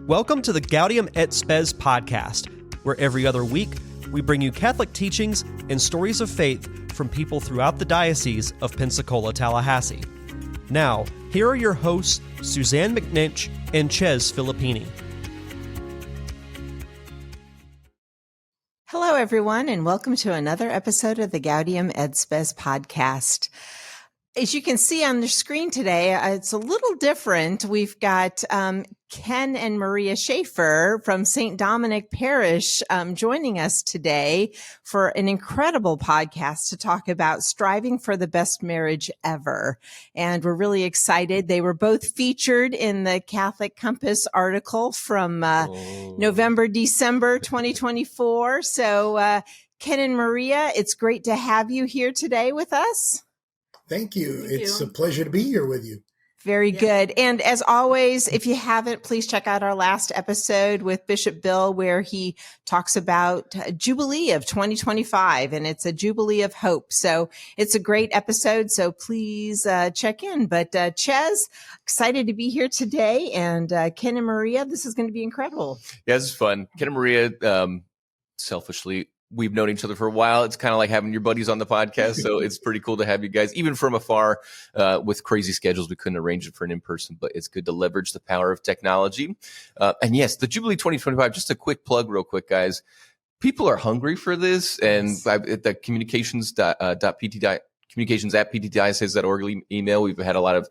Welcome to the Gaudium et Spes podcast, where every other week we bring you Catholic teachings and stories of faith from people throughout the Diocese of Pensacola-Tallahassee. Now, here are your hosts, Susanne McNinch and Chez Filippini. Hello, everyone, and welcome to another episode of the Gaudium et Spes podcast. As you can see on the screen today, it's a little different. We've got Ken and Maria Schaefer from St. Dominic Parish joining us today for an incredible podcast to talk about striving for the best marriage ever. And we're really excited. They were both featured in the Catholic Compass article from November, December 2024. So Ken and Maria, it's great to have you here today with us. Thank you. It's a pleasure to be here with you. Very good. And as always, if you haven't, please check out our last episode with Bishop Bill, where he talks about Jubilee of 2025, and it's a Jubilee of hope. So it's a great episode. So please check in. But Chez, excited to be here today. And Ken and Maria, this is going to be incredible. Yeah, this is fun. Ken and Maria, selfishly, we've known each other for a while. It's kind of like having your buddies on the podcast. So it's pretty cool to have you guys, even from afar, with crazy schedules. We couldn't arrange it for an in-person, but it's good to leverage the power of technology. And yes, the Jubilee 2025, just a quick plug real quick, guys. People are hungry for this. And the communications@ptdiocese.org email, we've had a lot of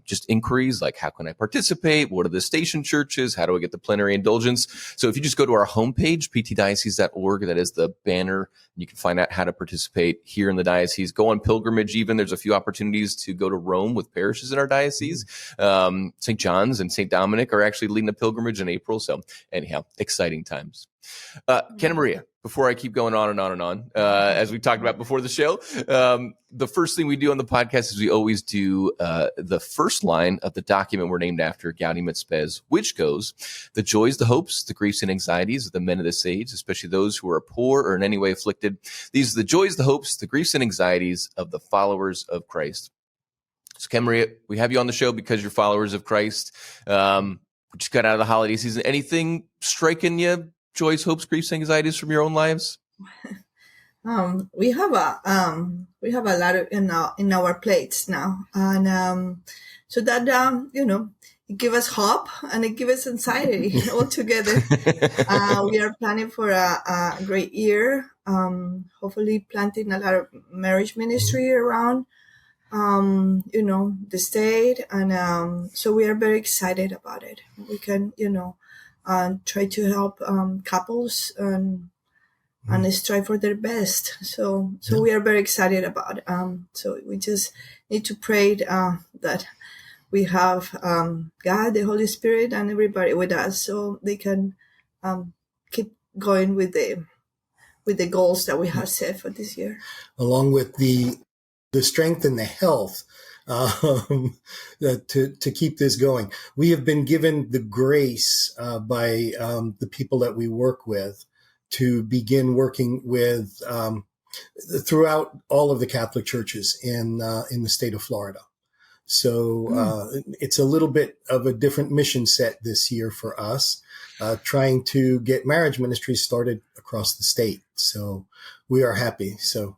just inquiries like, how can I participate? What are the station churches? How do I get the plenary indulgence? So if you just go to our homepage, ptdiocese.org, that is the banner. You can find out how to participate here in the diocese. Go on pilgrimage even. There's a few opportunities to go to Rome with parishes in our diocese. St. John's and St. Dominic are actually leading a pilgrimage in April. So anyhow, exciting times. Ken and Maria, before I keep going on and on and on, as we talked about before the show, the first thing we do on the podcast is we always do the first line of the document we're named after, Gaudium et Spes, which goes, the joys, the hopes, the griefs and anxieties of the men of this age, especially those who are poor or in any way afflicted. These are the joys, the hopes, the griefs and anxieties of the followers of Christ. So Ken, Maria, we have you on the show because you're followers of Christ. We just got out of the holiday season. Anything striking you? Joys, hopes, griefs, anxieties from your own lives? We have a lot of in our plates now, and so that it gives us hope and it gives us anxiety all together. We are planning for a great year. Hopefully, planting a lot of marriage ministry around the state, and so we are very excited about it. We can try to help couples and strive for their best. So we are very excited about it. So we just need to pray that we have God, the Holy Spirit, and everybody with us, so they can keep going with the goals that we have set for this year. Along with the strength and the health to keep this going. We have been given the grace by the people that we work with to begin working with throughout all of the Catholic churches in the state of Florida. So it's a little bit of a different mission set this year for us, trying to get marriage ministries started across the state. So we are happy. So,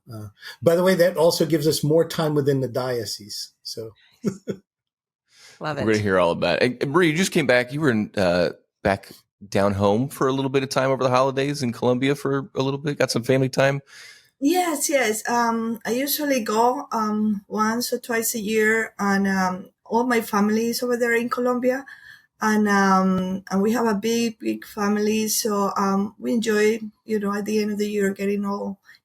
by the way, that also gives us more time within the diocese. So, Love it. We're going to hear all about it. And Maria, you just came back. You were back down home for a little bit of time over the holidays in Colombia for a little bit. Got some family time. Yes. I usually go once or twice a year, and all my family is over there in Colombia, and we have a big family. So we enjoy, at the end of the year, getting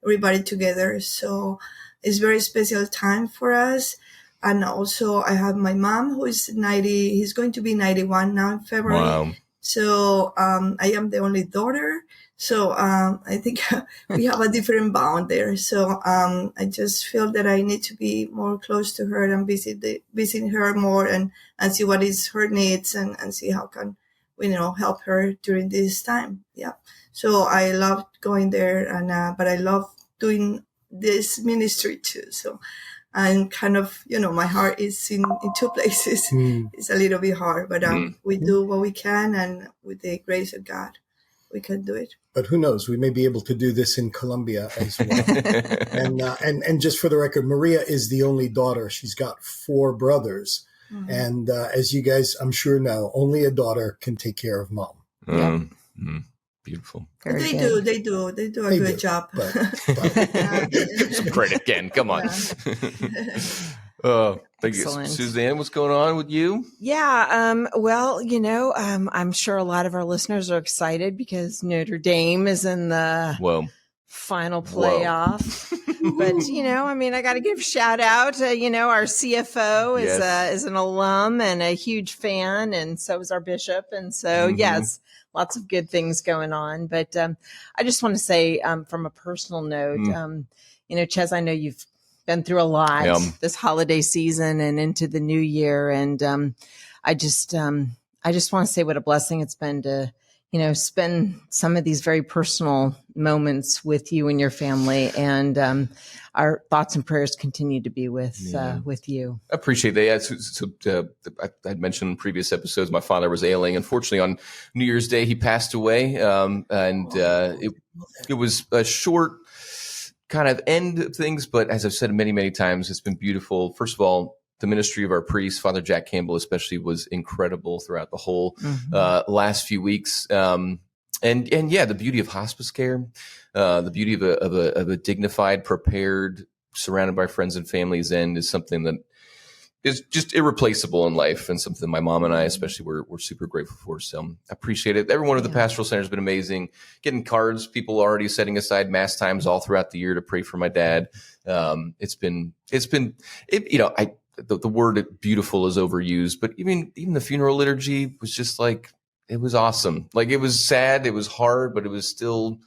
everybody together. So it's very special time for us. And also, I have my mom who is 90. He's going to be 91 now in February. Wow. So I am the only daughter. So I think we have a different bond there. So I just feel that I need to be more close to her and visit her more and see what is her needs and see how can we help her during this time. Yeah. So I love going there, and but I love doing this ministry too. So and kind of, my heart is in two places. It's a little bit hard, but we do what we can, and with the grace of God, we can do it. But who knows? We may be able to do this in Colombia as well. And just for the record, Maria is the only daughter. She's got 4 brothers. And as you guys, I'm sure know, only a daughter can take care of mom. Beautiful. They do a good job. But Credit again. Come on. Thank you. Susanne, what's going on with you? Yeah. Well, I'm sure a lot of our listeners are excited because Notre Dame is in the final playoff. But, I got to give a shout out. Our CFO is an alum and a huge fan, and so is our bishop. And so, yes, lots of good things going on. But I just want to say from a personal note, Chez, I know you've been through a lot this holiday season and into the new year. And I just want to say what a blessing it's been to, spend some of these very personal moments with you and your family. And our thoughts and prayers continue to be with you. I appreciate that. Yeah, I mentioned in previous episodes, my father was ailing. Unfortunately, on New Year's Day, he passed away. It was a short kind of end of things, but as I've said many, many times, it's been beautiful. First of all, the ministry of our priest, Father Jack Campbell especially, was incredible throughout the whole last few weeks. The beauty of hospice care, the beauty of a dignified, prepared, surrounded by friends and families end is something that is just irreplaceable in life, and something my mom and I especially we're super grateful for. So I appreciate it. Everyone at the pastoral center has been amazing. Getting cards, people already setting aside mass times all throughout the year to pray for my dad. The word beautiful is overused, but even the funeral liturgy was just like, it was awesome. Like, it was sad, it was hard, but it was still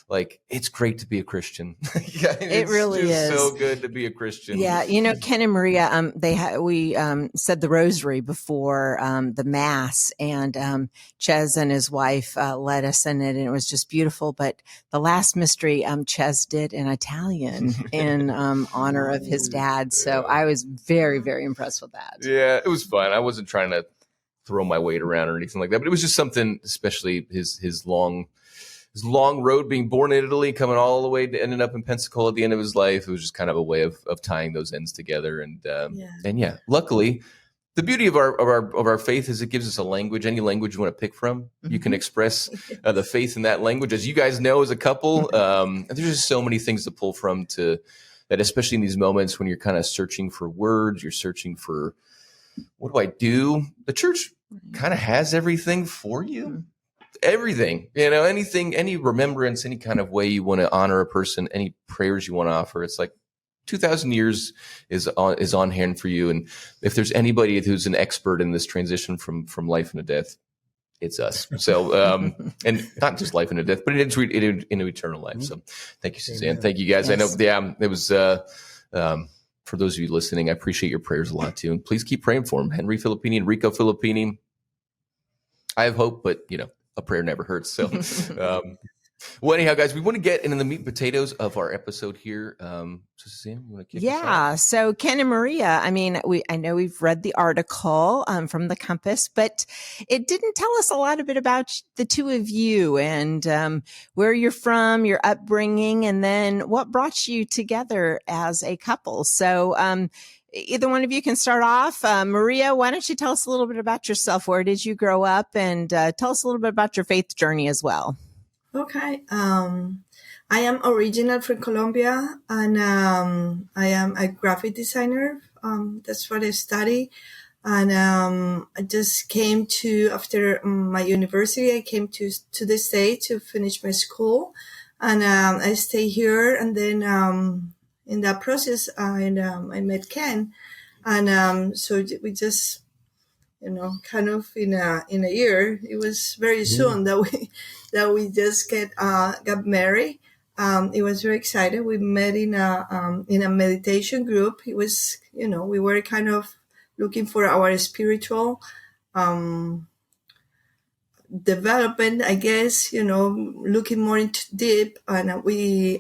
like, it's great to be a Christian. It really is so good to be a Christian. Yeah. Ken and Maria, we said the rosary before the mass, and Chez and his wife led us in it, and it was just beautiful. But the last mystery Chez did in Italian in honor of his dad. So I was very, very impressed with that. Yeah, it was fun. I wasn't trying to throw my weight around or anything like that, but it was just something, especially his long road, being born in Italy, coming all the way to ending up in Pensacola at the end of his life. It was just kind of a way of tying those ends together. And luckily, the beauty of our faith is it gives us a language, any language you want to pick from. You can express the faith in that language, as you guys know as a couple. And there's just so many things to pull from that, especially in these moments when you're kind of searching for words, you're searching for, what do I do? The church kind of has everything for you. Everything, anything, any remembrance, any kind of way you want to honor a person, any prayers you want to offer. It's like 2,000 years is on hand for you. And if there's anybody who's an expert in this transition from life into death, it's us. So, and not just life into death, but into eternal life. So thank you, Susanne. Amen. Thank you guys. Yes. I know, it was, for those of you listening, I appreciate your prayers a lot too. And please keep praying for him. Henry Filippini, Enrico Filippini. I have hope, but a prayer never hurts. So, well, anyhow, guys, we want to get into the meat and potatoes of our episode here. Susanne, you want to kick us off? So Ken and Maria, I know we've read the article from the Compass, but it didn't tell us a lot of it about the two of you and where you're from, your upbringing, and then what brought you together as a couple. So either one of you can start off. Maria, why don't you tell us a little bit about yourself? Where did you grow up? And tell us a little bit about your faith journey as well. Okay. I am original from Colombia, and I am a graphic designer. That's what I study. And I just came after my university, I came to the States to finish my school. And I stay here, and then in that process, I met Ken, and so we just, kind of in a year. It was very soon that we just got married. It was very exciting. We met in a meditation group. It was, we were kind of looking for our spiritual development, I guess, looking more into deep. And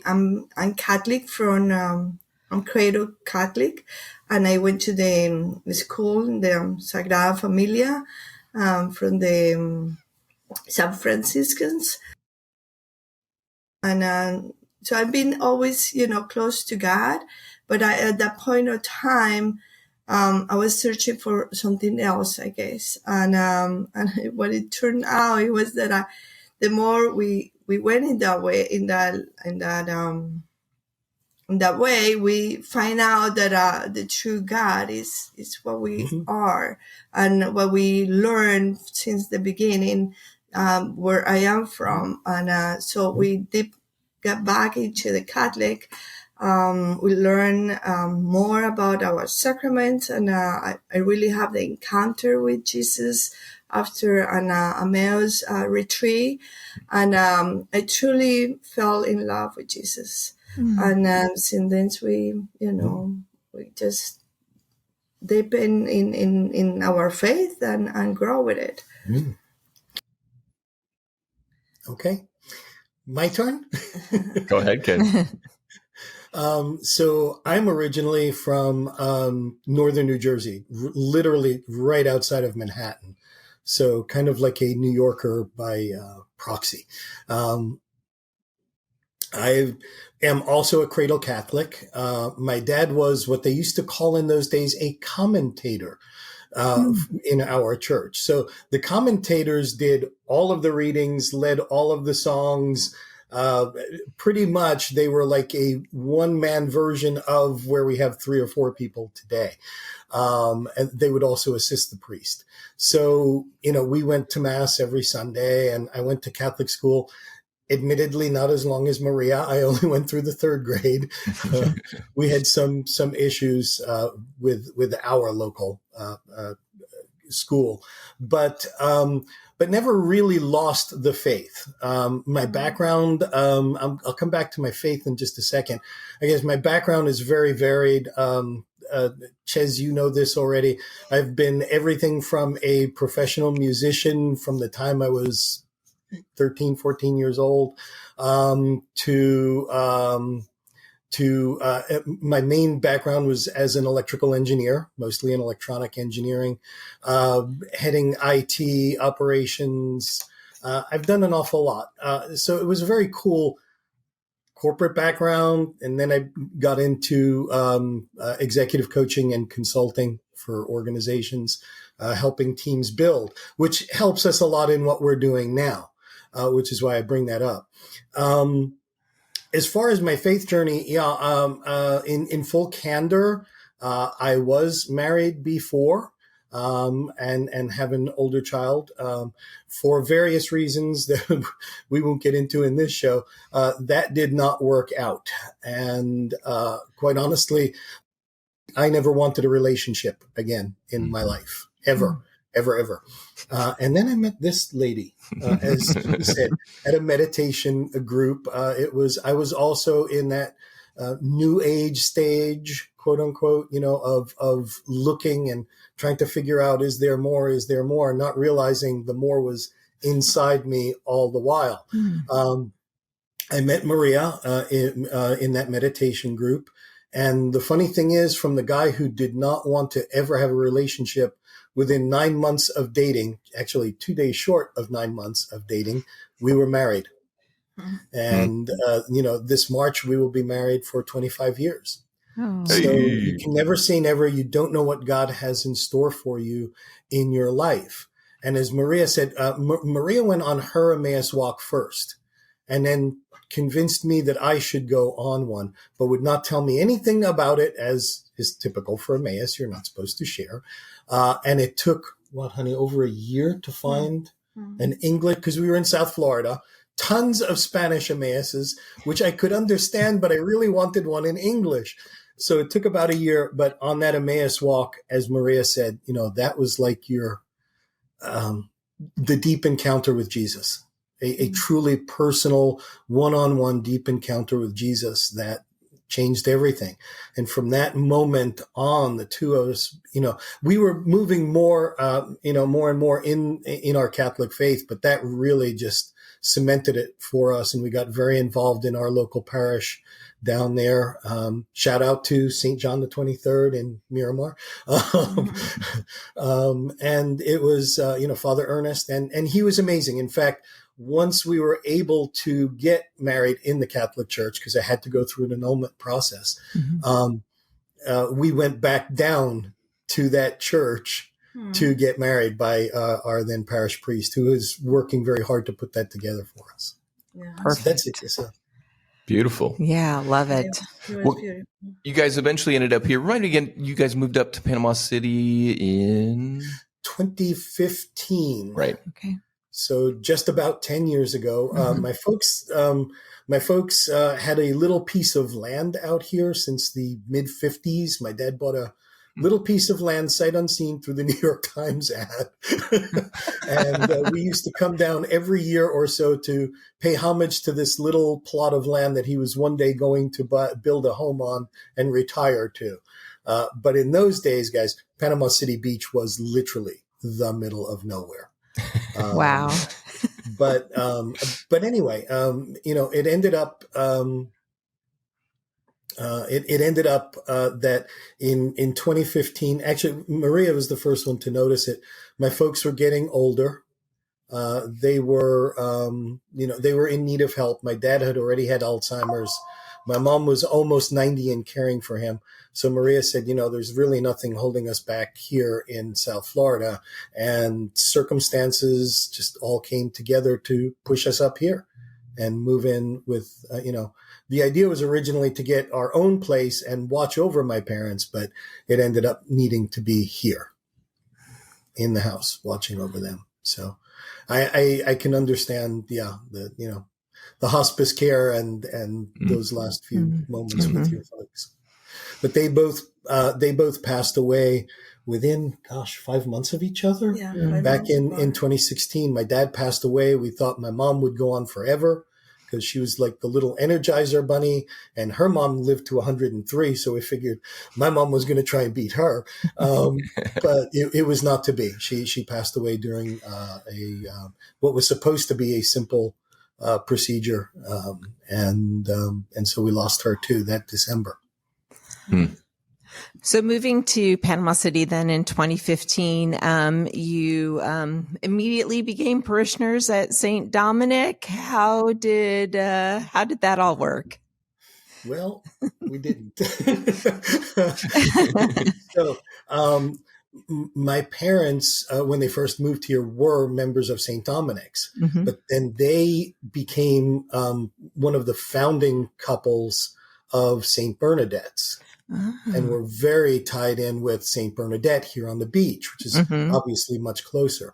I'm Catholic from I'm cradle Catholic, and I went to the school, the Sagrada Familia, from the San Franciscans. And so I've been always, close to God. But at that point of time, I was searching for something else, I guess. And what it turned out, it was that the more we went in that way, in that way, we find out that the true God is what we are, and what we learned since the beginning, where I am from. And so we did get back into the Catholic. We learn more about our sacraments, and I really have the encounter with Jesus after an Emmaus retreat, and I truly fell in love with Jesus. And since then, we just deepen in our faith and grow with it. Okay. My turn? Go ahead, Ken. So I'm originally from northern New Jersey, literally right outside of Manhattan. So kind of like a New Yorker by proxy. I am also a cradle Catholic. My dad was what they used to call in those days a commentator in our church. So the commentators did all of the readings, led all of the songs. Pretty much they were like a one-man version of where we have 3 or 4 people today. And they would also assist the priest. So, we went to Mass every Sunday, and I went to Catholic school. Admittedly, not as long as Maria. I only went through the 3rd grade. We had some issues with our local school, but never really lost the faith. My background, I'll come back to my faith in just a second. I guess my background is very varied. Chez, you know this already. I've been everything from a professional musician from the time I was 13, 14 years old, to my main background was as an electrical engineer, mostly in electronic engineering, heading IT operations. I've done an awful lot. So it was a very cool corporate background. And then I got into executive coaching and consulting for organizations, helping teams build, which helps us a lot in what we're doing now. Which is why I bring that up. As far as my faith journey, in full candor, I was married before, and have an older child, for various reasons that we won't get into in this show. That did not work out. And, quite honestly, I never wanted a relationship again in my life, ever. And then I met this lady, as you said, at a meditation group. I was also in that new age stage, quote unquote, of looking and trying to figure out, is there more, not realizing the more was inside me all the while. I met Maria in that meditation group. And the funny thing is, from the guy who did not want to ever have a relationship, within 9 months of dating, actually 2 days short of 9 months of dating, we were married. And, this March we will be married for 25 years. Oh. So you can never say never. You don't know what God has in store for you in your life. And as Maria said, Maria went on her Emmaus walk first, and then convinced me that I should go on one, but would not tell me anything about it, as is typical for Emmaus. You're not supposed to share. And it took, over a year to find an English, because we were in South Florida, tons of Spanish Emmauses, which I could understand, but I really wanted one in English. So it took about a year. But on that Emmaus walk, as Maria said, that was like the deep encounter with Jesus, a truly personal, one-on-one deep encounter with Jesus that changed everything. And from that moment on, the two of us, we were moving more, more and more in our Catholic faith, but that really just cemented it for us, and we got very involved in our local parish down there. Shout out to St. John the 23rd in Miramar. And it was, Father Ernest, and he was amazing. In fact, once we were able to get married in the Catholic Church, because I had to go through an annulment process, we went back down to that church to get married by our then parish priest, who is working very hard to put that together for us. Yeah. Perfect. So that's it. So. Beautiful. Yeah, love it. Yeah, it was Well, beautiful. You guys eventually ended up here. Remind me again, you guys moved up to Panama City in 2015. Right. Okay. So just about 10 years ago, my folks had a little piece of land out here since the mid 50s. My dad bought a little piece of land sight unseen through the New York Times ad. And we used to come down every year or so to pay homage to this little plot of land that he was one day going to build a home on and retire to. But in those days, guys, Panama City Beach was literally the middle of nowhere. Wow. But anyway, it ended up, that in 2015, actually, Maria was the first one to notice it. My folks were getting older. They were in need of help. My dad had already had Alzheimer's. My mom was almost 90 and caring for him. So Maria said, there's really nothing holding us back here in South Florida. And circumstances just all came together to push us up here and move in with, the idea was originally to get our own place and watch over my parents, but it ended up needing to be here in the house, watching over them. So I can understand, the hospice care and those last few moments with your folks. But they both passed away within, 5 months of each other. Yeah, Back in 2016, my dad passed away. We thought my mom would go on forever because she was like the little Energizer bunny, and her mom lived to 103. So we figured my mom was going to try and beat her. But it was not to be. She passed away during what was supposed to be a simple procedure. And so we lost her too that December. So moving to Panama City then in 2015, you immediately became parishioners at St. Dominic. How did that all work? Well, we didn't. So my parents, when they first moved here, were members of St. Dominic's, but then they became one of the founding couples of St. Bernadette's. And we're very tied in with St. Bernadette here on the beach, which is obviously much closer.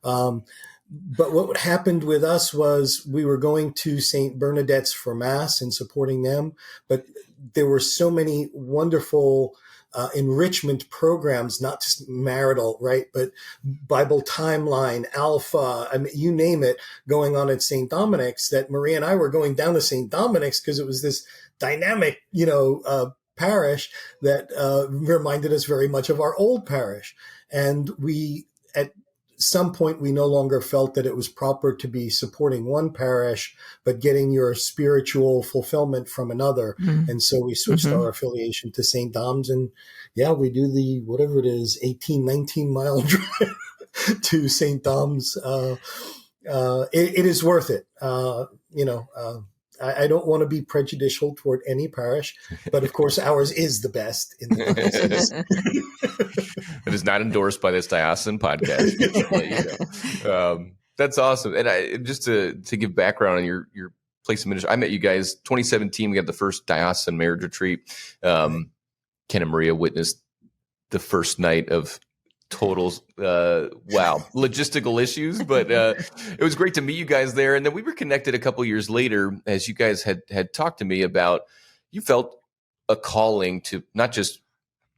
But what happened with us was we were going to St. Bernadette's for Mass and supporting them. But there were so many wonderful enrichment programs, not just marital, right? But Bible Timeline, Alpha, I mean, you name it, going on at St. Dominic's, that Maria and I were going down to St. Dominic's because it was this dynamic, parish that reminded us very much of our old parish. And we, at some point, we no longer felt that it was proper to be supporting one parish, but getting your spiritual fulfillment from another. And so we switched our affiliation to St. Dom's. And we do the, whatever it is, 19 mile drive to St. Dom's. It is worth it. I don't want to be prejudicial toward any parish, but of course ours is the best in the diocese. It is not endorsed by this diocesan podcast. That's awesome. And just to give background on your place of ministry, I met you guys 2017. We had the first diocesan marriage retreat. Ken and Maria witnessed the first night of total logistical issues, but it was great to meet you guys there. And then we were connected a couple years later as you guys had talked to me about, you felt a calling to not just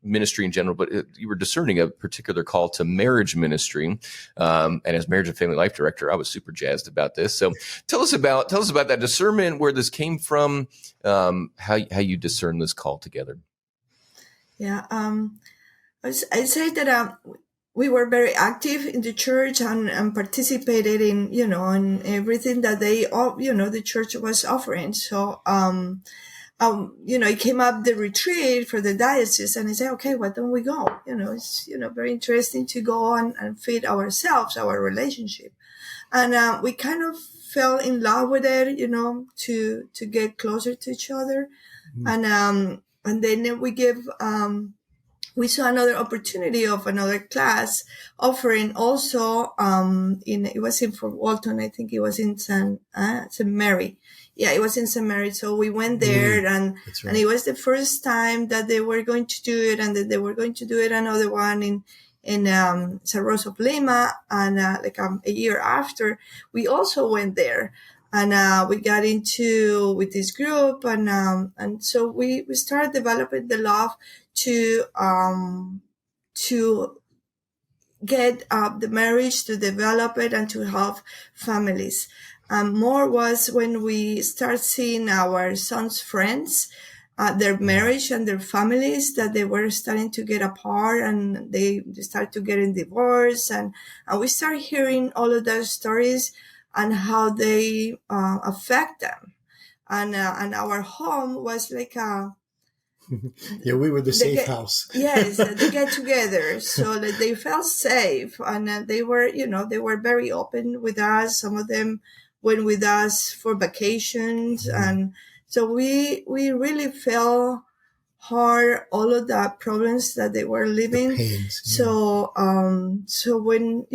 ministry in general, but you were discerning a particular call to marriage ministry. And as marriage and family life director, I was super jazzed about this. So tell us about that discernment, where this came from, how you discern this call together. Yeah. I'd say that we were very active in the church and participated in, in everything that the church was offering. So, it came up the retreat for the diocese, and I said, okay, why don't we go? It's, very interesting to go and feed ourselves, our relationship. And we kind of fell in love with it, to get closer to each other. Mm-hmm. And then we saw another opportunity of another class offering also, it was in Fort Walton. I think it was in St. Mary. Yeah, it was in St. Mary. So we went there, and it was the first time that they were going to do it, and then they were going to do it another one in San Rosa of Lima. And a year after, we also went there. And we got into with this group, and so we started developing the love to get the marriage, to develop it, and to help families. More was when we start seeing our son's friends, their marriage and their families, that they were starting to get apart, and they start to get in divorce, and we start hearing all of those stories and how they affect them. And our home was like a... Yeah, we were the safe house. Yes, they get together so that they felt safe. And they were very open with us. Some of them went with us for vacations. Mm-hmm. And so we really felt hard all of the problems that they were living. The pains, yeah. So when,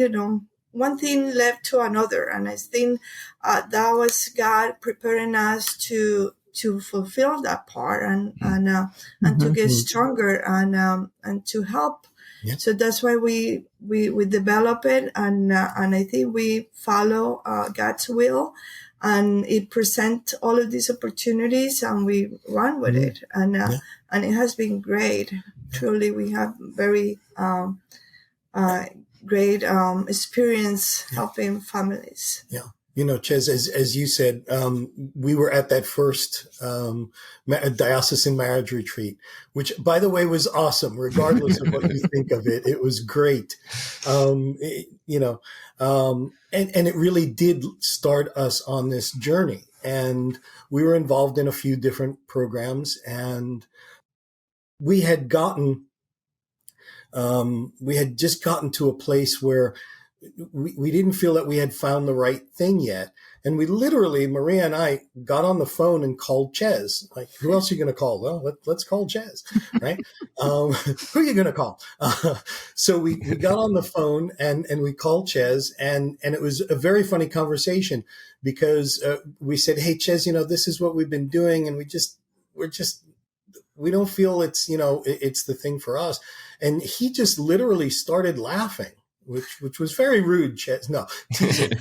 one thing led to another, and I think that was God preparing us to fulfill that part and to get stronger and to help. Yeah. So that's why we develop it, and I think we follow God's will, and it presents all of these opportunities, and we run with it, and it has been great. Truly, we have very great experience helping families. Yeah. Chez, as you said, we were at that first diocesan marriage retreat, which, by the way, was awesome. Regardless of what you think of it, it was great. And it really did start us on this journey. And we were involved in a few different programs, and we had just gotten to a place where we didn't feel that we had found the right thing yet. And we literally, Maria and I, got on the phone and called Chez. Like, who else are you going to call? Well, let's call Chez, right? Who are you going to call? So we got on the phone and we called Chez, and it was a very funny conversation, because we said, hey, Chez, this is what we've been doing, and we don't feel it's the thing for us. And he just literally started laughing, which was very rude, Chez. No, teasing.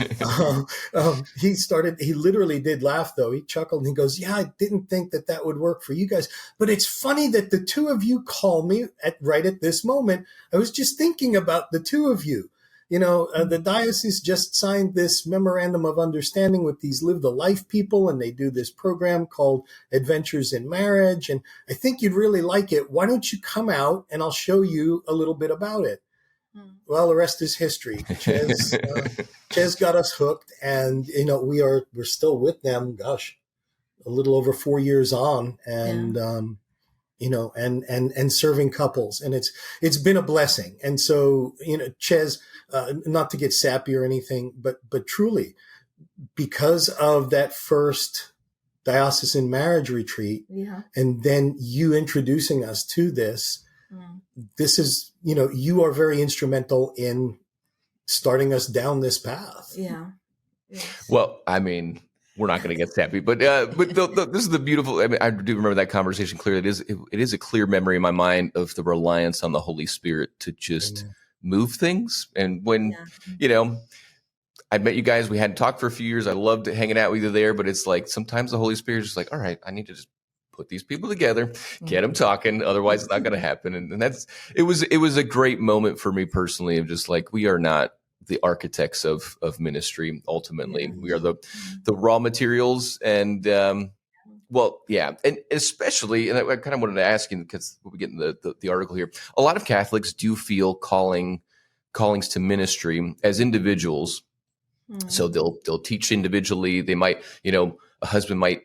He literally did laugh, though. He chuckled and he goes, yeah, I didn't think that would work for you guys. But it's funny that the two of you call me right at this moment. I was just thinking about the two of you. The diocese just signed this memorandum of understanding with these Live the Life people, and they do this program called Adventures in Marriage. And I think you'd really like it. Why don't you come out and I'll show you a little bit about it? Well, the rest is history. Chez got us hooked, and we're still with them. Gosh, a little over 4 years on, and and serving couples, and it's been a blessing. And so Chez, not to get sappy or anything, but truly, because of that first diocesan marriage retreat, and then you introducing us to this. This is, you are very instrumental in starting us down this path. Yeah. Yes. Well, I mean, we're not going to get sappy, but this is the beautiful. I mean, I do remember that conversation clearly. It is a clear memory in my mind of the reliance on the Holy Spirit to just move things. And when I met you guys, we hadn't talked for a few years. I loved hanging out with you there, but it's like sometimes the Holy Spirit is just like, all right, I need to just put these people together, get them talking. Otherwise, it's not going to happen. And it was a great moment for me personally, of just like, we are not the architects of ministry. Ultimately, we are the raw materials. And and especially, and I kind of wanted to ask you, because we'll be getting the article here. A lot of Catholics do feel calling callings to ministry as individuals. So they'll teach individually. They might, a husband might,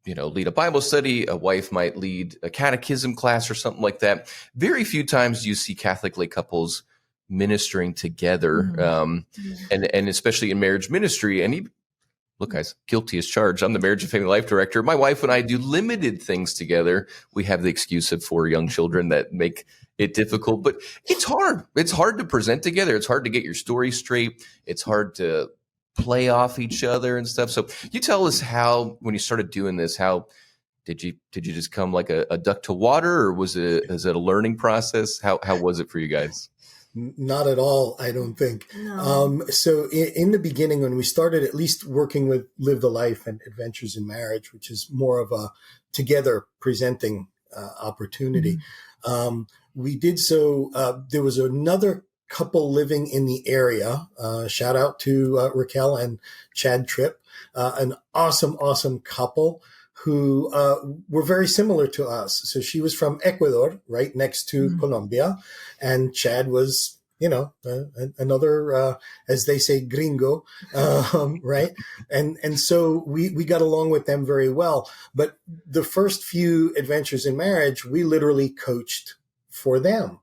lead a Bible study. A wife might lead a catechism class or something like that. Very few times do you see Catholic lay couples ministering together, and especially in marriage ministry. And look, guys, guilty as charged. I'm the marriage and family life director. My wife and I do limited things together. We have the excuse of 4 young children that make it difficult, but it's hard. It's hard to present together. It's hard to get your story straight. It's hard to play off each other and stuff. So you tell us how, when you started doing this, how did you just come like a duck to water, or is it a learning process? How was it for you guys? Not at all, I don't think. No. So in the beginning, when we started at least working with Live the Life and Adventures in Marriage, which is more of a together presenting opportunity, we did so. There was another couple living in the area. Shout out to Raquel and Chad Tripp, an awesome couple who were very similar to us. So she was from Ecuador, right next to Colombia, and Chad was, another, as they say, gringo, right? And so we got along with them very well. But the first few Adventures in Marriage, we literally coached for them.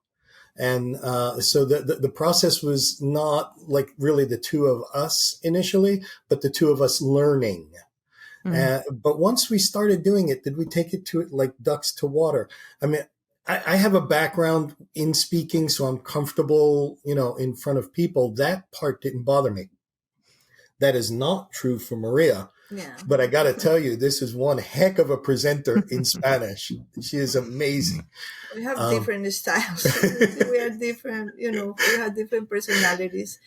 And so the process was not like really the two of us initially, but the two of us learning. But once we started doing it, did we take it to it like ducks to water? I mean, I have a background in speaking, so I'm comfortable, in front of people. That part didn't bother me. That is not true for Maria. Yeah. But I got to tell you, this is one heck of a presenter in Spanish. She is amazing. We have different styles. We are different, we have different personalities.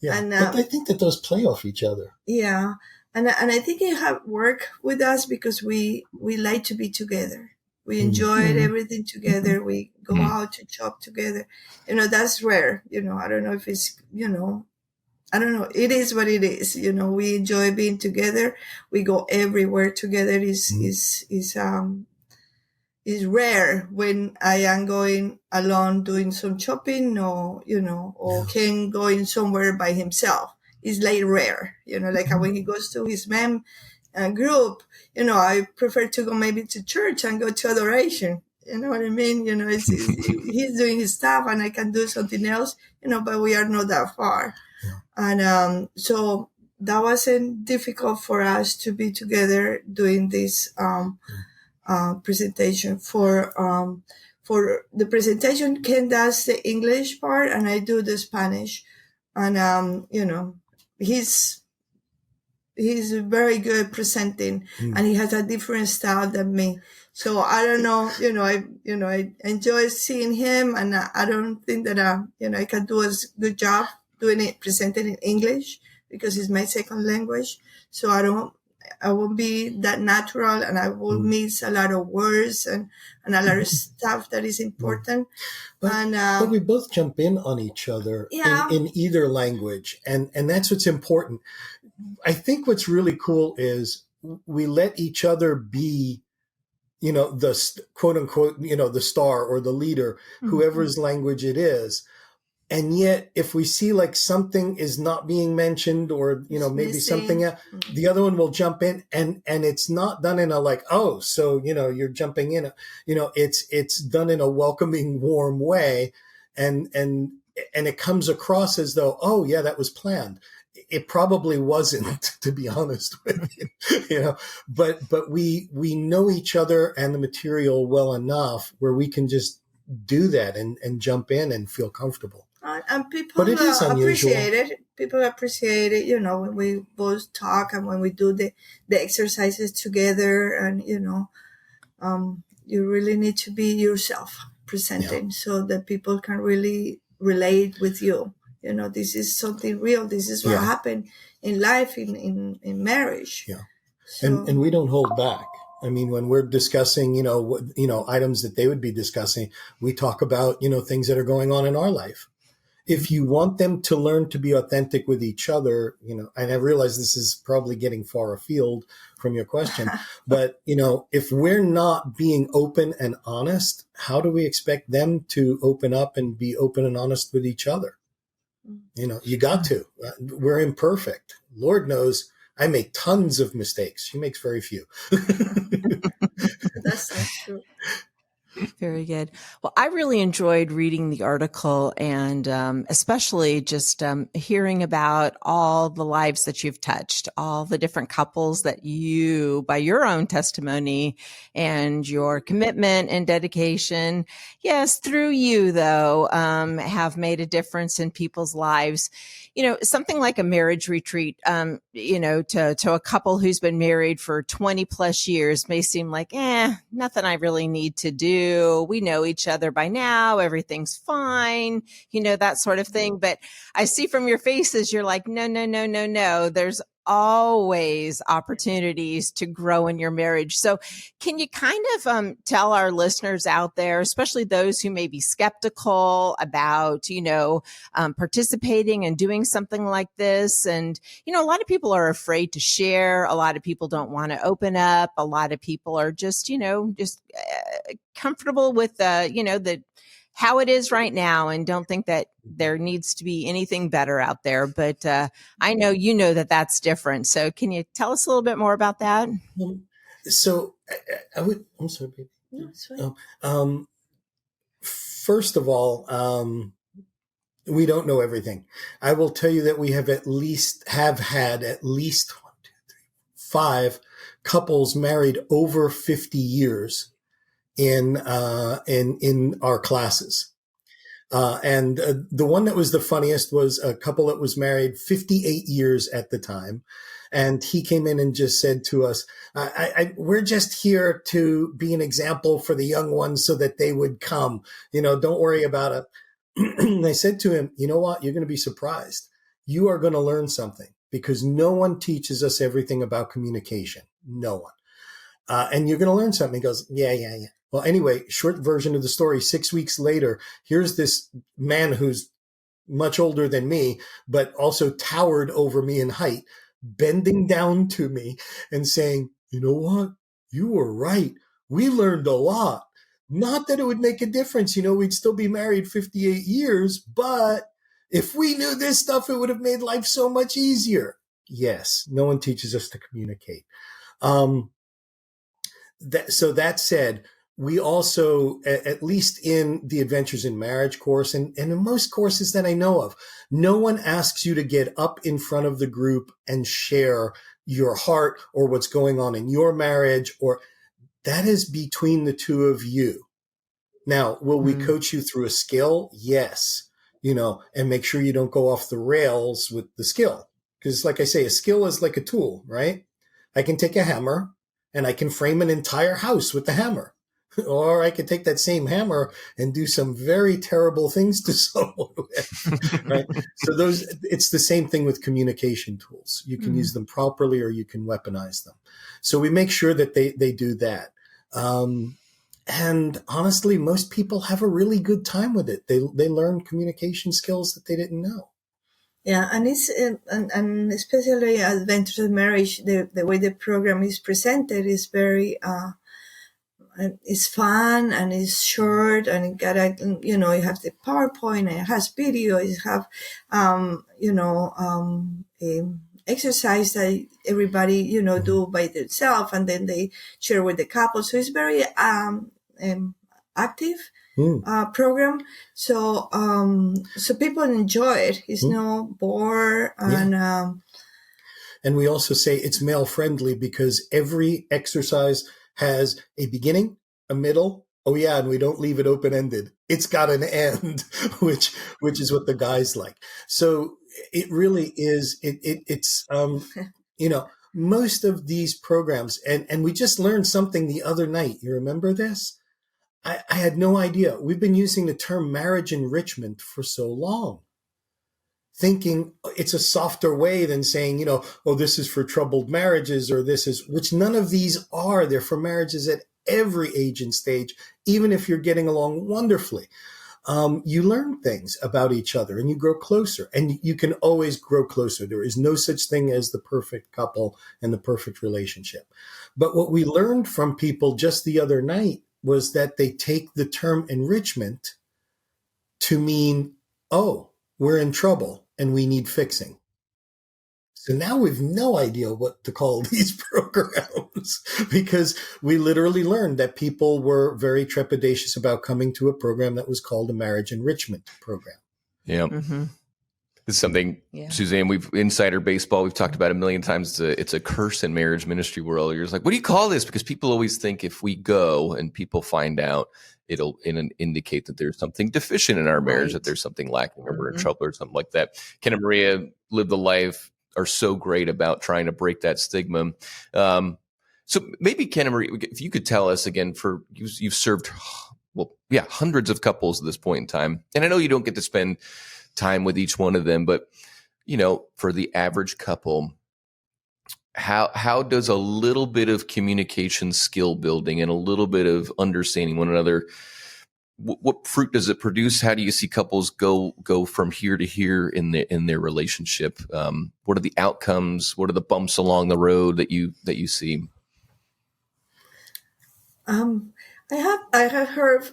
Yeah, And, but I think that those play off each other. Yeah. And I think it have worked with us because we like to be together. We enjoyed everything together. We go out to shop together. That's rare. I don't know if it's, I don't know. It is what it is. We enjoy being together. We go everywhere together. Is rare when I am going alone doing some shopping or Ken going somewhere by himself. It's like rare, like when he goes to his mem group, I prefer to go maybe to church and go to adoration. You know what I mean? He's doing his stuff and I can do something else, but we are not that far. And so that wasn't difficult for us to be together doing this presentation. For the presentation, Ken does the English part and I do the Spanish. And, he's very good presenting and he has a different style than me. So I don't know, I enjoy seeing him and I don't think that, I can do a good job presenting in English because it's my second language. So I won't be that natural and I will miss a lot of words and a lot of stuff that is important. But we both jump in on each other in either language. And that's what's important. I think what's really cool is we let each other be, the quote unquote, the star or the leader, whoever's language it is. And yet, if we see like something is not being mentioned or, maybe something else, the other one will jump in and it's not done in a like, oh, so, you're jumping in, it's done in a welcoming, warm way. And it comes across as though, oh yeah, that was planned. It probably wasn't, to be honest with you, but we know each other and the material well enough where we can just do that and jump in and feel comfortable. And people appreciate it. People appreciate it, when we both talk and when we do the exercises together. And, you really need to be yourself presenting so that people can really relate with you. This is something real. This is what happened in life, in marriage. Yeah. So, and we don't hold back. I mean, when we're discussing, items that they would be discussing, we talk about, things that are going on in our life. If you want them to learn to be authentic with each other, and I realize this is probably getting far afield from your question, but, if we're not being open and honest, how do we expect them to open up and be open and honest with each other? You got to. We're imperfect. Lord knows I make tons of mistakes. She makes very few. That's not true. Very good. Well, I really enjoyed reading the article and especially just hearing about all the lives that you've touched, all the different couples that you, by your own testimony and your commitment and dedication, yes, through you though, have made a difference in people's lives. Something like a marriage retreat, to a couple who's been married for 20 plus years may seem like, nothing I really need to do. We know each other by now. Everything's fine, that sort of thing. But I see from your faces, you're like, no. There's always opportunities to grow in your marriage. So can you kind of tell our listeners out there, especially those who may be skeptical about, participating and doing something like this? And, a lot of people are afraid to share. A lot of people don't want to open up. A lot of people are just comfortable with, how it is right now and don't think that there needs to be anything better out there. But I know that that's different. So can you tell us a little bit more about that? So I'm sorry, baby. No, it's fine. First of all, we don't know everything. I will tell you that we have had at least 1, 2, 3, 5 couples married over 50 years in our classes. And the one that was the funniest was a couple that was married 58 years at the time. And he came in and just said to us, we're just here to be an example for the young ones so that they would come, don't worry about it. And I said to him, you know what? You're going to be surprised. You are going to learn something because no one teaches us everything about communication. No one. And you're going to learn something. He goes, yeah. Well, anyway, short version of the story, 6 weeks later, here's this man who's much older than me, but also towered over me in height, bending down to me and saying, you know what? You were right. We learned a lot. Not that it would make a difference. We'd still be married 58 years, but if we knew this stuff, it would have made life so much easier. Yes, no one teaches us to communicate. So that said, we also, at least in the Adventures in Marriage course, and in most courses that I know of, no one asks you to get up in front of the group and share your heart or what's going on in your marriage, or that is between the two of you. Now, will we coach you through a skill? Yes. And make sure you don't go off the rails with the skill. Because like I say, a skill is like a tool, right? I can take a hammer and I can frame an entire house with the hammer. Or I could take that same hammer and do some very terrible things to someone with, right? So it's the same thing with communication tools. You can use them properly or you can weaponize them. So we make sure that they do that. And honestly, most people have a really good time with it. They learn communication skills that they didn't know. Yeah, and it's and especially Adventures in Marriage, the way the program is presented is very it's fun and it's short and it it has the PowerPoint and it has video. It have exercise that everybody do by themselves and then they share with the couple. So it's very active program. So people enjoy it. It's no bore and and we also say it's male friendly because every exercise has a beginning, a middle. Oh yeah, and we don't leave it open ended. It's got an end, which is what the guys like. So it really is. It's most of these programs, and we just learned something the other night. You remember this? I had no idea. We've been using the term marriage enrichment for so long, thinking it's a softer way than saying, this is for troubled marriages or which none of these are. They're for marriages at every age and stage, even if you're getting along wonderfully. You learn things about each other and you grow closer, and you can always grow closer. There is no such thing as the perfect couple and the perfect relationship. But what we learned from people just the other night was that they take the term enrichment to mean, oh, we're in trouble. and we need fixing. So now we've no idea what to call these programs because we literally learned that people were very trepidatious about coming to a program that was called a marriage enrichment program. Yeah. Mm-hmm. This is something, Susanne, we've insider baseball. We've talked about a million times. It's a curse in marriage ministry world. You're just like, what do you call this? Because people always think if we go and people find out, it'll indicate that there's something deficient in our marriage, that there's something lacking, or we're in trouble or something like that. Ken and Maria live the life, are so great about trying to break that stigma. So maybe Ken and Maria, if you could tell us again, for you've served, hundreds of couples at this point in time, and I know you don't get to spend time with each one of them, but for the average couple, how does a little bit of communication skill building and a little bit of understanding one another, what fruit does it produce? How do you see couples go from here to here in their relationship? What are the outcomes? What are the bumps along the road that you see? I have heard,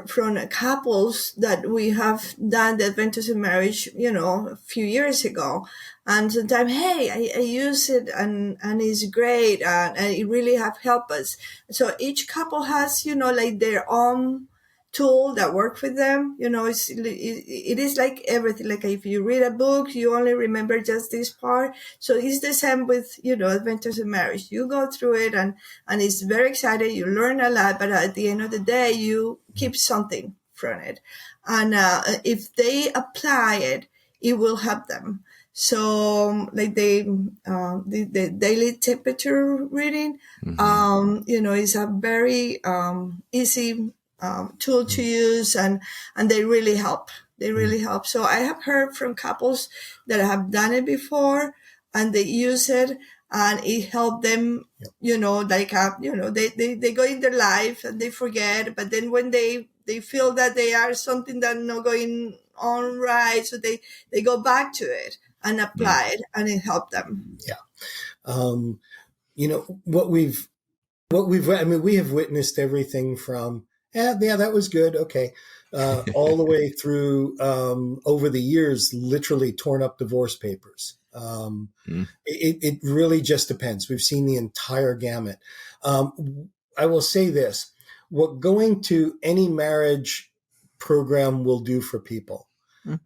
from couples that we have done the Adventures in Marriage, a few years ago. And sometimes, hey, I use it and it's great. And it really have helped us. So each couple has, like their own tool that works with them. It is like everything. Like if you read a book, you only remember just this part. So it's the same with, Adventures in Marriage. You go through it and it's very exciting. You learn a lot, but at the end of the day, you keep something from it. And if they apply it, it will help them. So like the daily temperature reading, is a very easy tool to use, and they really help. So I have heard from couples that have done it before and they use it and it helped them, they go in their life and they forget, but then when they feel that they are something that not going on right, so they go back to it and apply it, and it helped them. We have witnessed everything from that was good. Okay. All the way through, over the years, literally torn up divorce papers. It really just depends. We've seen the entire gamut. I will say this, what going to any marriage program will do for people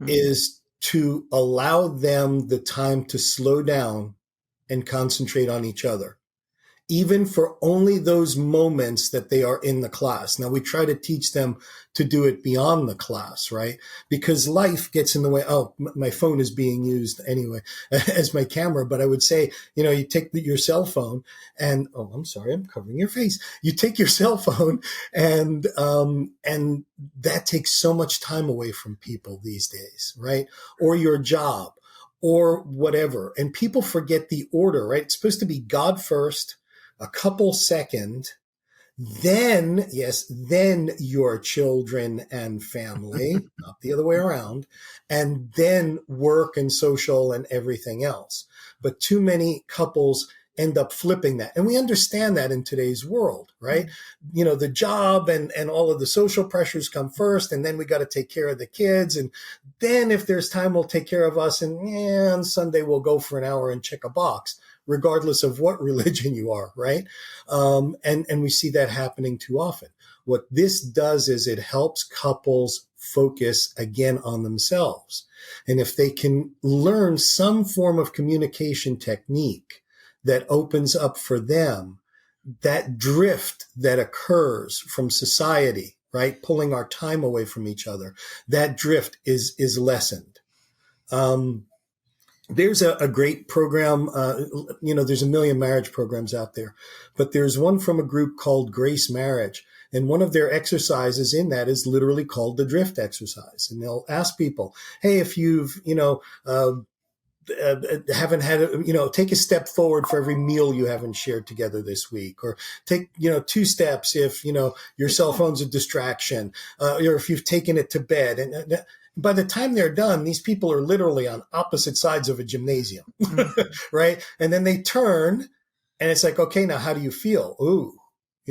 is to allow them the time to slow down and concentrate on each other, even for only those moments that they are in the class. Now, we try to teach them to do it beyond the class, right? Because life gets in the way. Oh, my phone is being used anyway as my camera. But I would say, you take your cell phone and, oh, I'm sorry, I'm covering your face. You take your cell phone and that takes so much time away from people these days, right? Or your job or whatever. And people forget the order, right? It's supposed to be God first, a couple second, then your children and family, not the other way around, and then work and social and everything else. But too many couples end up flipping that. And we understand that in today's world, right? The job and all of the social pressures come first, and then we got to take care of the kids. And then if there's time, we'll take care of us. And on Sunday, we'll go for an hour and check a box, regardless of what religion you are, right? And we see that happening too often. What this does is it helps couples focus again on themselves. And if they can learn some form of communication technique that opens up for them that drift that occurs from society, right? Pulling our time away from each other, that drift is lessened. There's a great program, there's a million marriage programs out there, but there's one from a group called Grace Marriage. And one of their exercises in that is literally called the drift exercise. And they'll ask people, hey, if you've, haven't had, take a step forward for every meal you haven't shared together this week, or take, 2 steps if, your cell phone's a distraction, or if you've taken it to bed. And by the time they're done, these people are literally on opposite sides of a gymnasium, right? And then they turn and it's like, okay, now how do you feel? Ooh,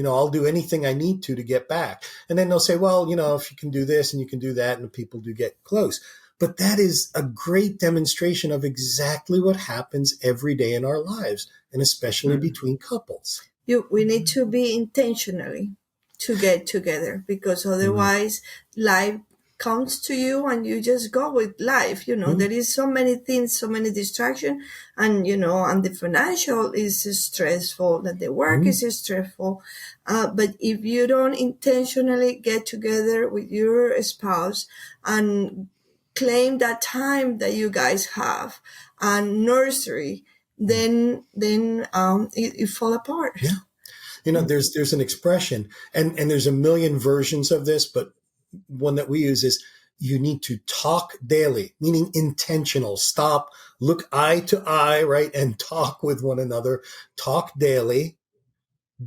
I'll do anything I need to get back. And then they'll say, well, if you can do this and you can do that, and people do get close. But that is a great demonstration of exactly what happens every day in our lives, and especially between couples. We need to be intentionally to get together, because otherwise life comes to you and you just go with life. There is so many things, so many distractions, and and the financial is stressful, that the work is stressful. But if you don't intentionally get together with your spouse and claim that time that you guys have and nursery, then it fall apart. Yeah. There's an expression, and there's a million versions of this, but one that we use is, you need to talk daily, meaning intentional. Stop, look eye to eye, right? And talk with one another. Talk daily,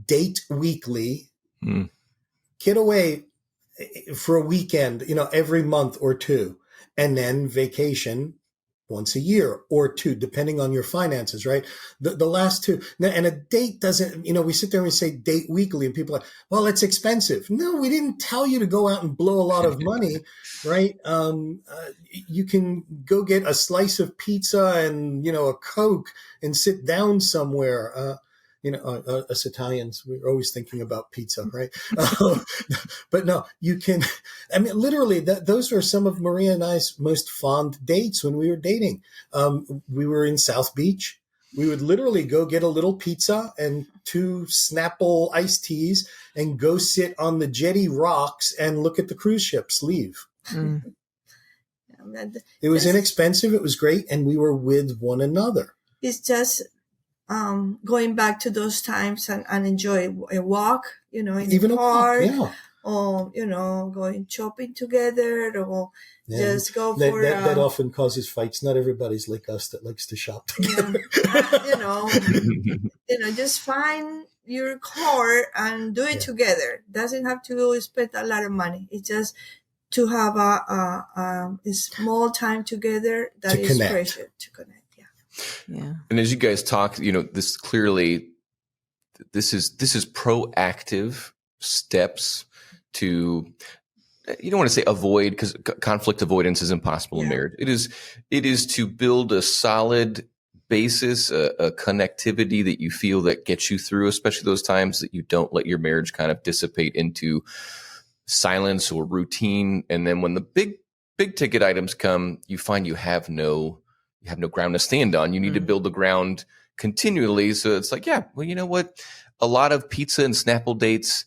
date weekly, get away for a weekend, every month or two, and then vacation once a year or two, depending on your finances, right? The last two. Now, and a date doesn't, we sit there and we say date weekly, and people are like, well, it's expensive. No, we didn't tell you to go out and blow a lot of money, right? You can go get a slice of pizza and, a Coke and sit down somewhere. Us Italians, we're always thinking about pizza, right? But no, you can, literally, those are some of Maria and I's most fond dates when we were dating. We were in South Beach. We would literally go get a little pizza and 2 Snapple iced teas and go sit on the jetty rocks and look at the cruise ships leave. It was inexpensive. It was great. And we were with one another. It's just going back to those times and enjoy a walk, in even the park, or going shopping together, or just go for that often causes fights. Not everybody's like us that likes to shop together. Just find your core and do it together. Doesn't have to spend a lot of money. It's just to have a small time together that is precious to connect. Yeah. And as you guys talk, this clearly, this is proactive steps to, you don't want to say avoid, because conflict avoidance is impossible in marriage. It is to build a solid basis, a connectivity that you feel that gets you through, especially those times that you don't let your marriage kind of dissipate into silence or routine. And then when the big ticket items come, you find you have no ground to stand on. You need to build the ground continually. So it's like, well, you know what? A lot of pizza and Snapple dates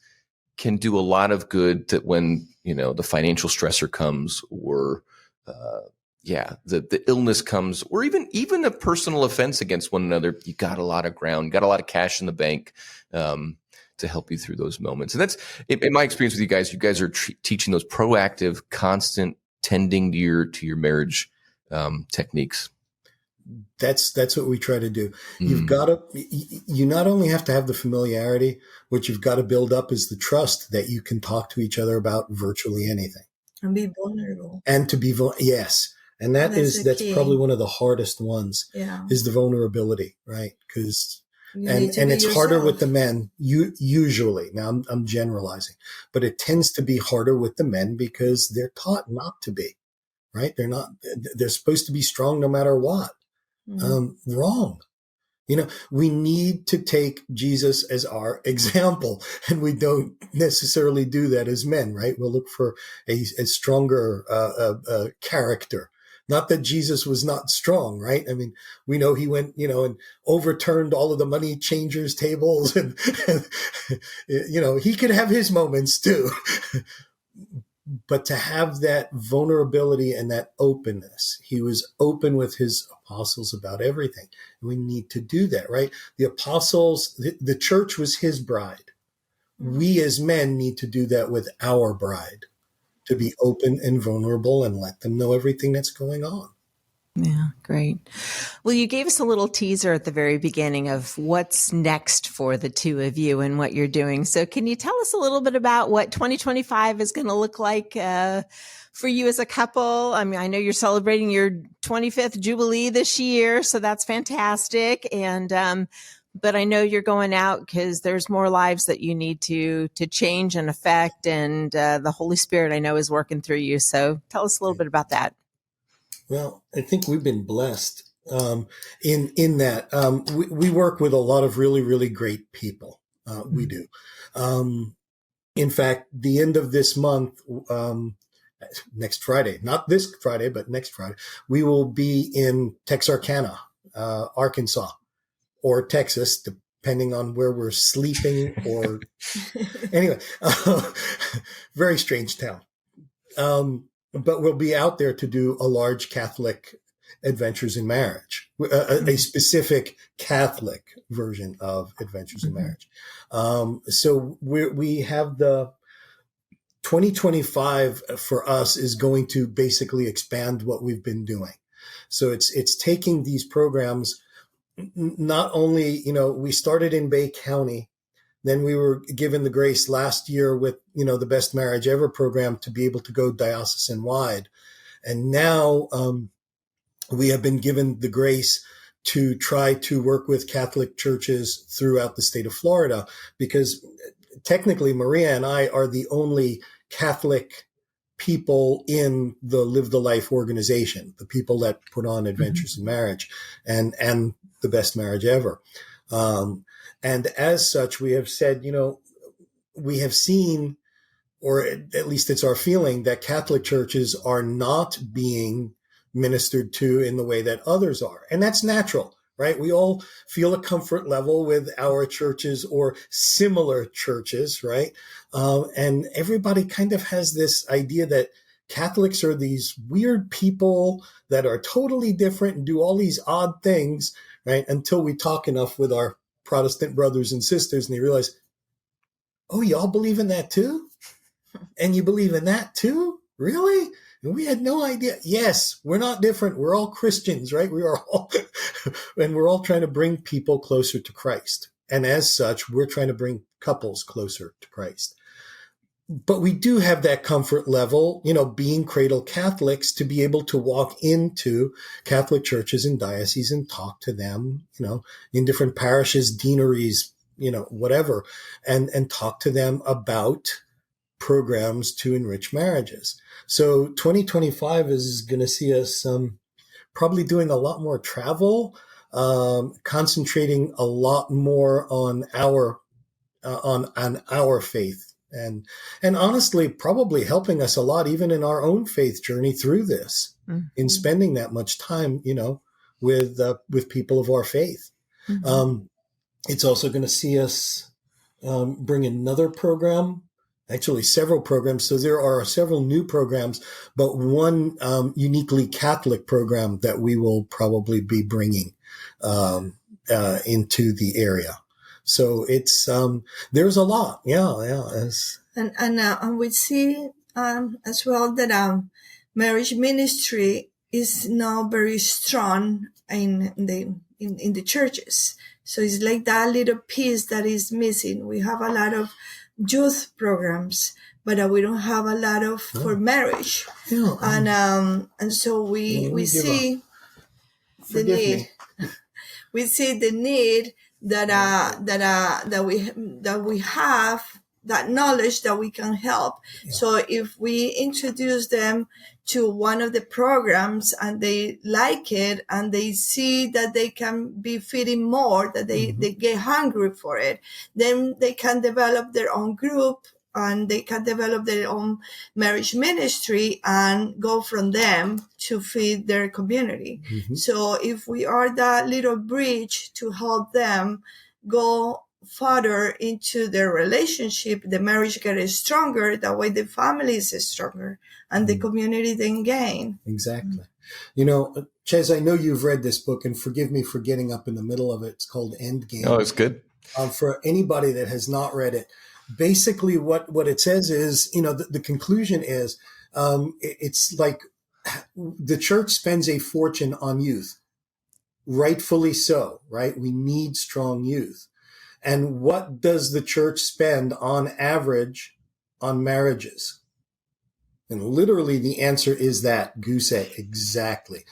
can do a lot of good that when, the financial stressor comes, or, the illness comes, or even a personal offense against one another, you got a lot of ground, got a lot of cash in the bank, to help you through those moments. And that's, in my experience with you guys are teaching those proactive, constant tending to your marriage, techniques. That's what we try to do. You not only have to have the familiarity, what you've got to build up is the trust that you can talk to each other about virtually anything. And be vulnerable. And to be yes. And that's probably one of the hardest ones, is the vulnerability, right? Because and it's yourself. Harder with the men, usually. Now I'm generalizing, but it tends to be harder with the men because they're taught not to be, right? They're supposed to be strong no matter what. Wrong. We need to take Jesus as our example, and we don't necessarily do that as men, right? We'll look for a stronger character. Not that Jesus was not strong, right? We know he went, and overturned all of the money changers' tables, and he could have his moments too. But to have that vulnerability and that openness, he was open with his apostles about everything. We need to do that, right? The apostles, the church was his bride. We as men need to do that with our bride, to be open and vulnerable and let them know everything that's going on. Yeah, great. Well, you gave us a little teaser at the very beginning of what's next for the two of you and what you're doing. So can you tell us a little bit about what 2025 is going to look like for you as a couple? I know you're celebrating your 25th Jubilee this year, so that's fantastic. And but I know you're going out because there's more lives that you need to change and affect. And the Holy Spirit, I know, is working through you. So tell us a little bit about that. Well, I think we've been blessed in that we work with a lot of really, really great people. We do. In fact, the end of this month, next Friday, not this Friday, but next Friday, we will be in Texarkana, Arkansas, or Texas, depending on where we're sleeping. Or anyway, very strange town. But we'll be out there to do a large Catholic Adventures in Marriage, a specific Catholic version of Adventures in Marriage. So we have the 2025 for us is going to basically expand what we've been doing. So it's taking these programs, not only, we started in Bay County, then we were given the grace last year with, the Best Marriage Ever program to be able to go diocesan wide. And now, we have been given the grace to try to work with Catholic churches throughout the state of Florida, because technically Maria and I are the only Catholic people in the Live the Life organization, the people that put on Adventures in Marriage and the Best Marriage Ever. And as such, we have said, we have seen, or at least it's our feeling, that Catholic churches are not being ministered to in the way that others are. And that's natural, right? We all feel a comfort level with our churches or similar churches, right? And everybody kind of has this idea that Catholics are these weird people that are totally different and do all these odd things, right? Until we talk enough with our Protestant brothers and sisters and they realize, oh, y'all believe in that too? And you believe in that too? Really? And we had no idea. Yes, we're not different. We're all Christians, right? We are all, and we're all trying to bring people closer to Christ. And as such, we're trying to bring couples closer to Christ. But we do have that comfort level, being cradle Catholics, to be able to walk into Catholic churches and dioceses and talk to them, in different parishes, deaneries, whatever, and talk to them about programs to enrich marriages. So 2025 is going to see us probably doing a lot more travel, concentrating a lot more on our faith, and honestly, probably helping us a lot even in our own faith journey through this, in spending that much time, with people of our faith. It's also going to see us bring another program. Actually, several programs. So there are several new programs, but one uniquely Catholic program that we will probably be bringing into the area. So it's there's a lot, And we see as well that marriage ministry is now very strong in the churches. So it's like that little piece that is missing. We have a lot of youth programs, but we don't have a lot of for marriage. And so we see the need. We see the need that we have that knowledge that we can help. So if we introduce them to one of the programs and they like it and they see that they can be feeding more, that they get hungry for it, then they can develop their own group and they can develop their own marriage ministry and go from them to feed their community. So if we are that little bridge to help them go further into their relationship, the marriage gets stronger. That way the family is stronger and the community then gain. Exactly. Chez, I know you've read this book, and forgive me for getting up in the middle of it. It's called Endgame. Oh, it's good. For anybody that has not read it, basically what it says is, the conclusion is, it's like the church spends a fortune on youth, rightfully so, right? We need strong youth. And what does the church spend on average on marriages? And literally the answer is that goose egg. Exactly.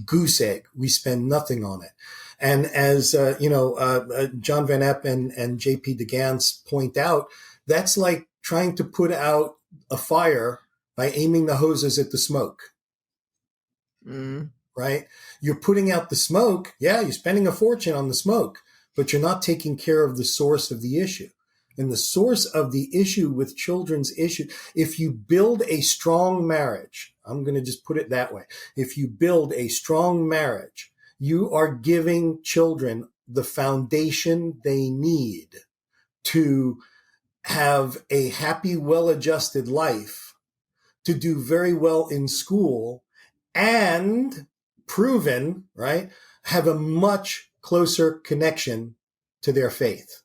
Goose egg. We spend nothing on it. And as, John Van Epp and JP DeGans point out, that's like trying to put out a fire by aiming the hoses at the smoke. right? You're putting out the smoke. Yeah, you're spending a fortune on the smoke, but you're not taking care of the source of the issue. And the source of the issue with children's issue, if you build a strong marriage, I'm going to just put it that way. If you build a strong marriage, you are giving children the foundation they need to have a happy, well-adjusted life, to do very well in school, and proven, right, have a much closer connection to their faith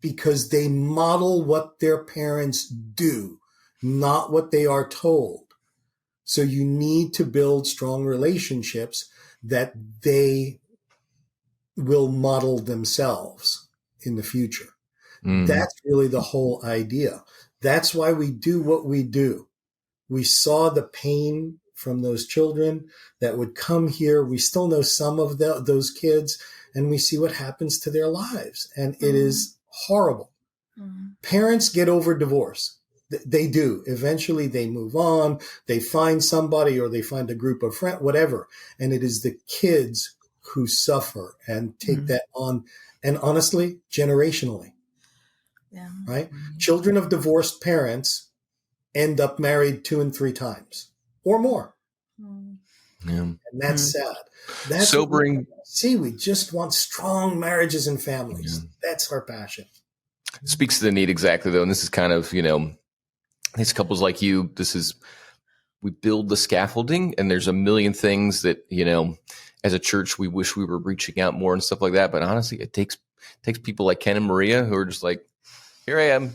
because they model what their parents do, not what they are told. So you need to build strong relationships that they will model themselves in the future. That's really the whole idea. That's why we do what we do. We saw the pain from those children that would come here. We still know some of those kids, and we see what happens to their lives. And it is horrible. Parents get over divorce. They do. Eventually they move on. They find somebody, or they find a group of friends, whatever. And it is the kids who suffer and take that on. And honestly, generationally. Yeah. Right? Children of divorced parents end up married 2 and 3 times or more. Yeah. And that's sad. That's sobering. See, we just want strong marriages and families. Yeah. That's our passion. It speaks to the need, exactly, though. And this is kind of, these couples like you, we build the scaffolding, and there's a million things that, as a church, we wish we were reaching out more and stuff like that. But honestly, it takes people like Ken and Maria who are just like, here I am.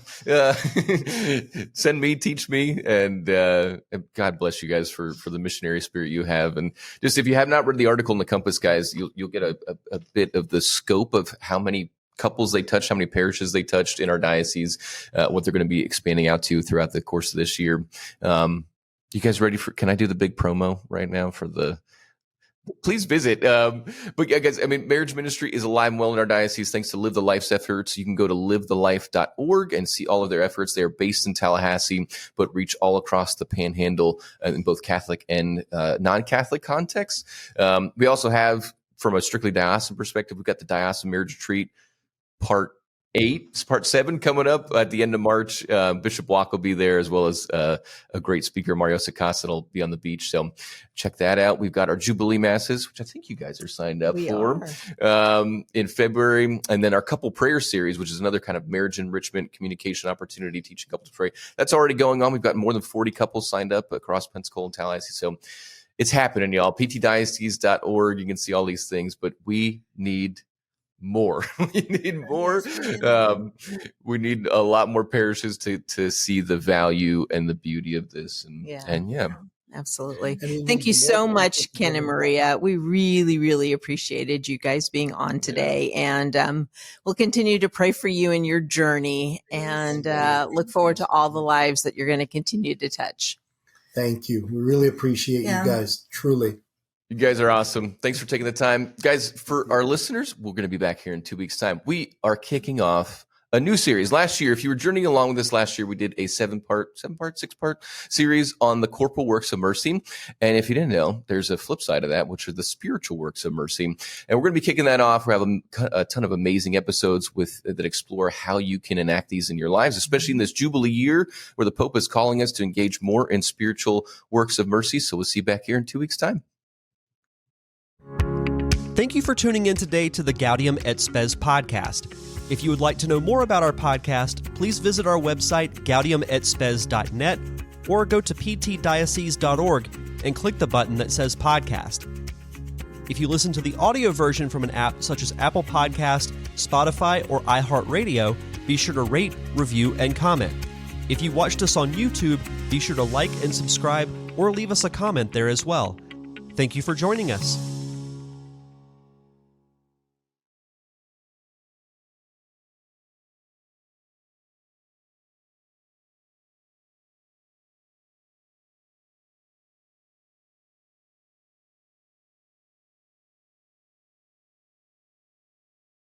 Send me, teach me. And God bless you guys for the missionary spirit you have. And just, if you have not read the article in the Compass, guys, you'll get a bit of the scope of how many couples they touched, how many parishes they touched in our diocese, what they're going to be expanding out to throughout the course of this year. You guys ready can I do the big promo right now for please visit. But yeah, guys, marriage ministry is alive and well in our diocese thanks to Live the Life's efforts. You can go to livethelife.org and see all of their efforts. They are based in Tallahassee, but reach all across the Panhandle in both Catholic and non-Catholic contexts. We also have, from a strictly diocesan perspective, we've got the Diocesan Marriage Retreat Part 7 coming up at the end of March. Bishop Walk will be there, as well as a great speaker, Mario Schaefer, will be on the beach. So check that out. We've got our Jubilee Masses, which I think you guys are signed up for in February. And then our couple prayer series, which is another kind of marriage enrichment communication opportunity, teaching couples to pray. That's already going on. We've got more than 40 couples signed up across Pensacola and Tallahassee. So it's happening, y'all. ptdiocese.org. You can see all these things, but we need more. We need more. We need a lot more parishes to see the value and the beauty of this. And absolutely. Thank you so much, Ken and Maria. We really, really appreciated you guys being on today. And we'll continue to pray for you in your journey, and look forward to all the lives that you're going to continue to touch. Thank you. We really appreciate you guys, truly. You guys are awesome. Thanks for taking the time. Guys, for our listeners, we're going to be back here in 2 weeks' time. We are kicking off a new series. Last year, if you were journeying along with us last year, we did a 6-part series on the corporal works of mercy. And if you didn't know, there's a flip side of that, which are the spiritual works of mercy. And we're going to be kicking that off. We have a ton of amazing episodes that explore how you can enact these in your lives, especially in this Jubilee year where the Pope is calling us to engage more in spiritual works of mercy. So we'll see you back here in 2 weeks' time. Thank you for tuning in today to the Gaudium et Spes podcast. If you would like to know more about our podcast, please visit our website, gaudiumετspes.net, or go to ptdiocese.org and click the button that says podcast. If you listen to the audio version from an app such as Apple Podcast, Spotify, or iHeartRadio, be sure to rate, review, and comment. If you watched us on YouTube, be sure to like and subscribe or leave us a comment there as well. Thank you for joining us.